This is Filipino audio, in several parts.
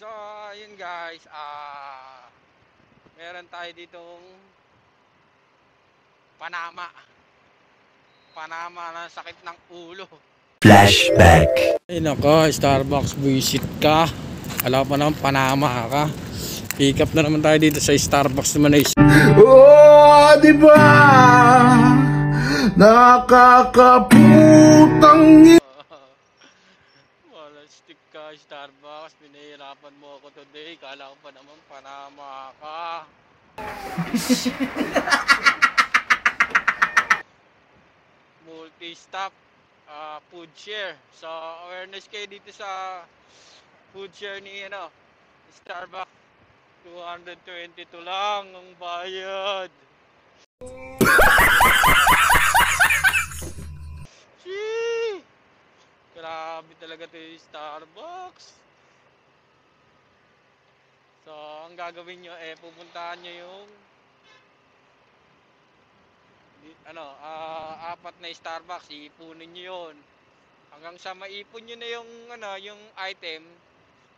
So, ayun guys, meron tayo ditong Panama. Panama na sakit ng ulo. Flashback. Ay nako, Starbucks visit ka. Alam pa naman Panama ka. Pick up na naman tayo dito sa Starbucks naman ay. Oh, di ba? Nakakaputang Wala stick ka, Starbucks. Pinahirapan mo ako today. Kala ko pa naman Panama ka. Multi-stop food share. So, awareness kayo dito sa food share ni Starbucks. 222 lang ang bayad. Shee! Grabe talaga to yung Starbucks. So, ang gagawin nyo, pupuntahan nyo yung apat na Starbucks, iipunin nyo yun. Hanggang sa maipon nyo na yung item,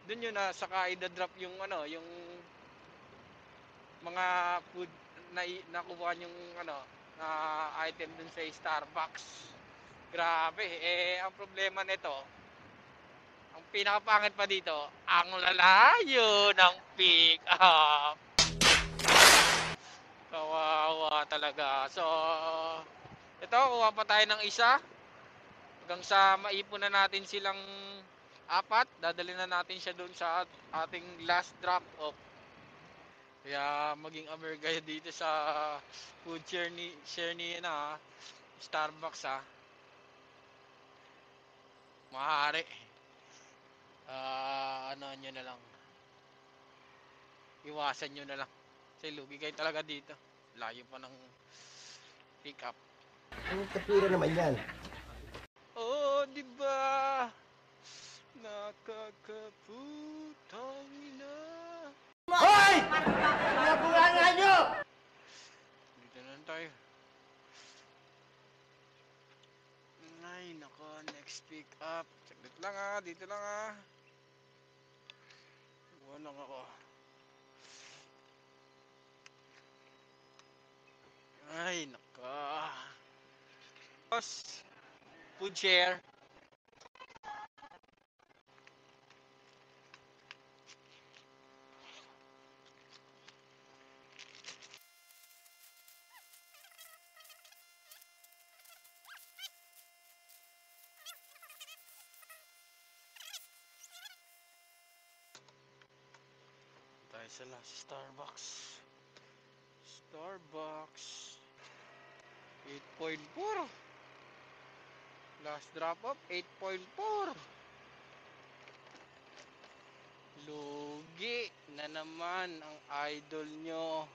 dun nyo na saka i-drop yung yung mga food na nakuha yung na item dun sa Starbucks. Grabe, ang problema nito, ang pinakapangit pa dito, ang lalayo ng pick up. Kawawa talaga. So, ito, kuha pa tayo ng isa. Hanggang sa maipon na natin silang apat, dadalhin na natin siya doon sa ating last drop off. Kaya maging aware kayo dito sa food share ni Starbucks Maaari. Nyo na lang. Iwasan nyo na lang. Kasi lugi kayo talaga dito. Layo pa ng pick up. Ang kapira naman yan. Oh, di ba? Nakakaputang ina. Hoy! Pinabulangan nyo! Dito na tayo. Ay, nako, next pick up. Saglit lang dito lang Buwan lang ako. Ay, nako. Boss, food share. Tayo sa last Starbucks 8.4. Last drop up 8.4. Lugi na naman ang idol nyo.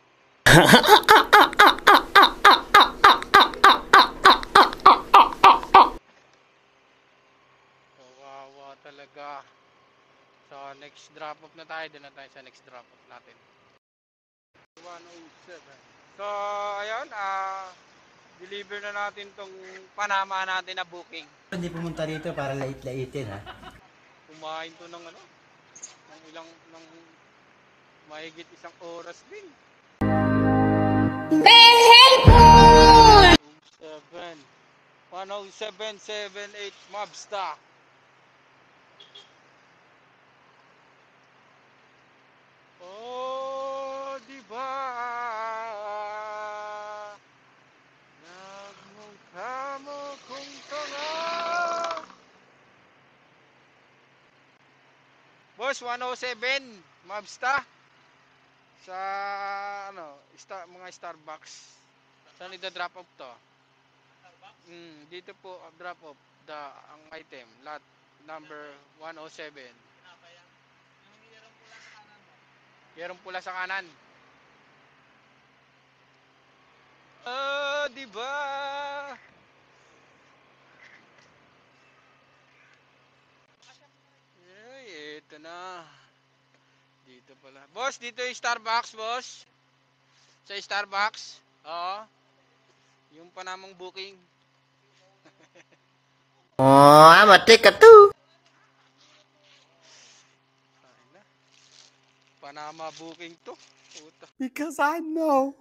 Kawawa talaga. So next drop off na tayo. Doon na tayo sa next drop off natin. 107. So ayun, deliver na natin tong Panama natin na booking. Hindi pumunta rito para lait-laitin ha. Kumain to ng ng mahigit isang oras din. 107.78 Mobsta. Oh, di ba? Nagmukha mo kung tanga. Boss, 107 Mobsta. Sa mga Starbucks. Saan ida-drop off to? Dito po drop off ang item, lot number 107. Yerong pula sa kanan. Di ba? Ay, ito na. Dito pala. Boss, dito yung Starbucks, boss. Sa Starbucks. Oo. Yung Panamang booking. Oh, matik ka to. Panama booking to. Puta. Because I know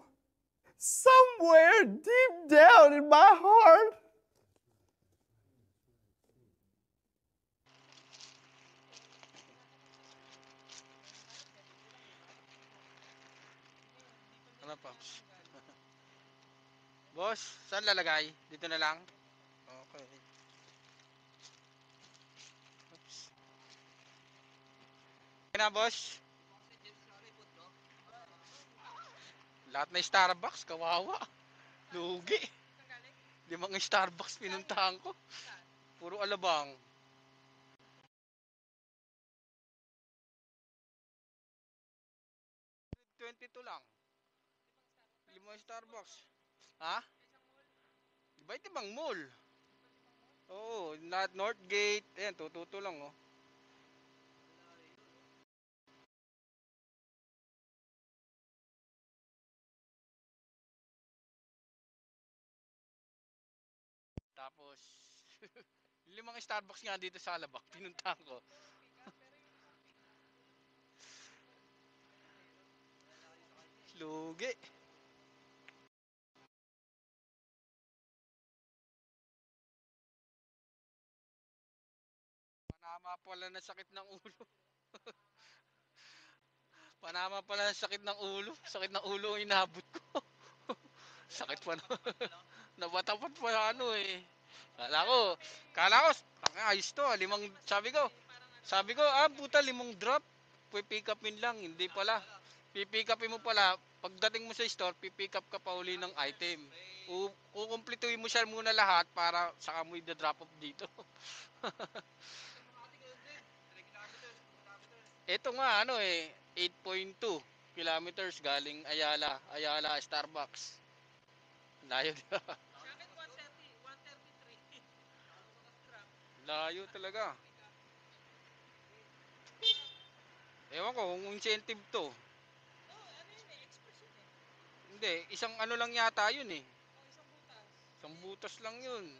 somewhere deep down in my heart Ano, Pops? Boss, saan lalagay? Dito na lang? Okay. Oops. Okay na, boss. Lahat na Starbucks, kawawa. Lugi. 5 Starbucks pinuntahan ko. Puro alabang. 22 lang. 5 Starbucks. Ha? Di ba ito bang mall? Oo, lahat Northgate. Ayan, tututo lang, oh. Tapos, 5 Starbucks nga dito sa Alabang, pinuntahan ko. Lugi. Panama pala ng sakit ng ulo. Panama pala ng sakit ng ulo. Sakit ng ulo ang inabot ko. Sakit pa na. Nabatapat pa ano eh. Kala ko, kala ko, ayos to, 5, sabi ko, puta, 5 drop. Pipick upin lang, hindi pala. Pipick upin mo pala, pagdating mo sa store, pipick up ka pa uli ng item. Kukumplituhin mo siya muna lahat para saka mo i-drop off dito. Ito nga, ano eh, 8.2 kilometers galing Ayala, Starbucks. Layo, di ba? Layo talaga. Ewan ko kung incentive to. Hindi, isang ano lang yata yun eh. Isang butas lang yun.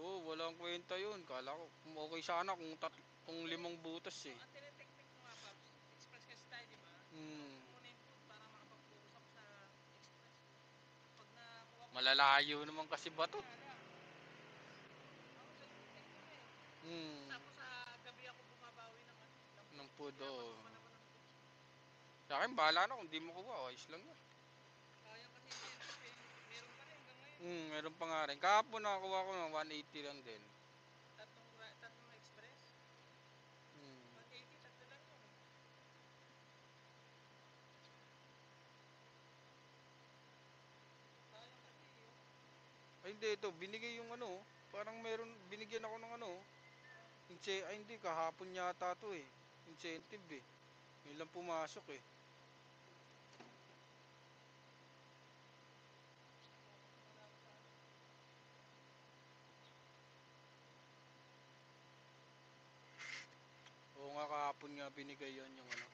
Oo, walang kwenta yun. Kala ko, okay sana kung 5 butas eh. Hmm. Malalayo naman kasi ba to? Hmm. Ng food, oo. Sa akin, bahala na kung di mo kuha. Ayos lang yun. Meron pa nga rin. Kahapon nakakuha ko ng 180 lang din. Hmm. Ay hindi, ito. Binigay yung ano. Parang meron, binigyan ako ng ano. Ay hindi, kahapon yata to eh. Incentive eh. Yun lang pumasok eh. Oo nga, kahapon nga binigay yon yung ano.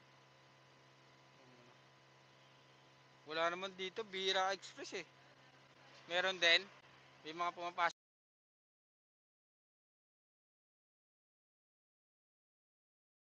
Yung ano. Wala naman dito, Bira Express eh. Meron din. May mga pumapasok